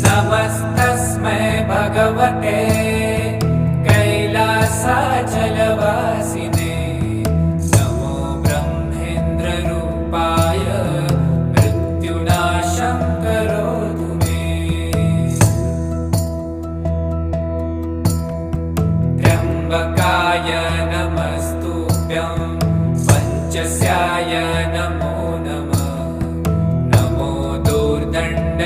नमस्तस्मै भगवते कैलासाचलवासिने नमो ब्रह्मेन्द्ररूपाय मृत्युनाशं करोतु मे त्र्यम्बकाय नमस्तुभ्यं पञ्चस्याय नमो नमः नमो दूर्दण्डचापाय